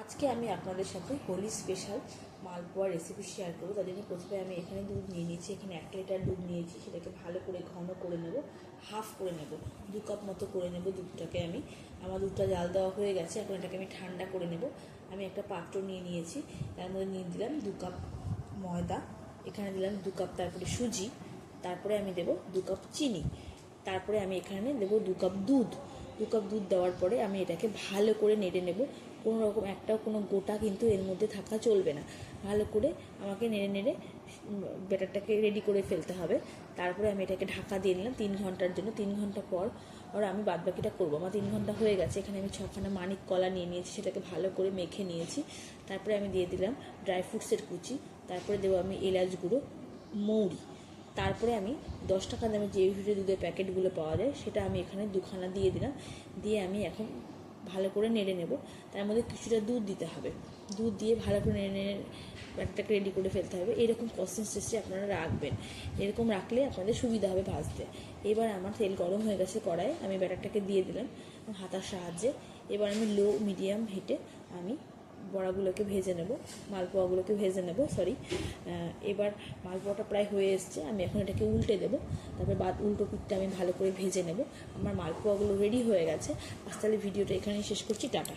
আজকে আমি আপনাদের সাথে হোলি স্পেশাল মালপোয়া রেসিপি শেয়ার করবো। তার জন্য প্রথমে আমি এখানে দুধ নিয়ে নিয়েছি, এখানে 1 লিটার দুধ নিয়েছি। সেটাকে ভালো করে ঘন করে নেব, হাফ করে নেব, 2 কাপ মতো করে নেব দুধটাকে। আমার দুধটা জাল দেওয়া হয়ে গেছে, এখন এটাকে আমি ঠান্ডা করে নেব। আমি একটা পাত্র নিয়ে নিয়েছি, তার মধ্যে নিয়ে দিলাম 2 কাপ ময়দা, এখানে দিলাম 2 কাপ তারপরে সুজি, তারপরে আমি দেব 2 কাপ চিনি, তারপরে আমি এখানে দেব 2 কাপ দুধ। 2 কাপ দুধ দেওয়ার পরে আমি এটাকে ভালো করে নেড়ে নেব। কোনো রকম কোনো গোটা কিন্তু এর মধ্যে থাকা চলবে না। ভালো করে আমাকে নেড়ে নেড়ে ব্যাটারটাকে রেডি করে ফেলতে হবে। তারপরে আমি এটাকে ঢাকা দিয়ে নিলাম 3 ঘন্টার জন্য। 3 ঘন্টা পর আমি বাদবাকিটা করবো। আমার 3 ঘন্টা হয়ে গেছে। এখানে আমি 6খানা মানিক কলা নিয়ে নিয়েছি, সেটাকে ভালো করে মেখে নিয়েছি। তারপরে আমি দিয়ে দিলাম ড্রাই ফ্রুটসের কুচি, তারপরে দেবো আমি এলাচ গুঁড়ো, মৌরি, তারপরে আমি 10 টাকা দামে যে দুধের প্যাকেটগুলো পাওয়া যায় সেটা আমি এখানে 2খানা দিয়ে দিলাম। দিয়ে আমি এখন ভালো করে নেড়ে নেব। তার মধ্যে কিছুটা দুধ দিতে হবে, দুধ দিয়ে ভালো করে নেড়ে নেড়ে ব্যাটারটাকে রেডি করে ফেলতে হবে। এরকম কনসিস্টেন্সি আপনারা রাখবেন, এরকম রাখলে আপনাদের সুবিধা হবে ভাজতে। এবার আমার তেল গরম হয়ে গেছে কড়াইয়ে, আমি ব্যাটারটাকে দিয়ে দিলাম হাতার সাহায্যে। এবার আমি লো মিডিয়াম হিটে আমি বড়াগুলোকে ভেজে নেব, মালপোয়াগুলোকে ভেজে নেব, এবার মালপোয়াটা প্রায় হয়ে এসছে। আমি এখন এটাকে উল্টে দেবো, তারপরে উল্টো পিঠটা আমি ভালো করে ভেজে নেব। আমার মালপোয়াগুলো রেডি হয়ে গেছে। আজ তাহলে ভিডিওটা এখানেই শেষ করছি। টাটা।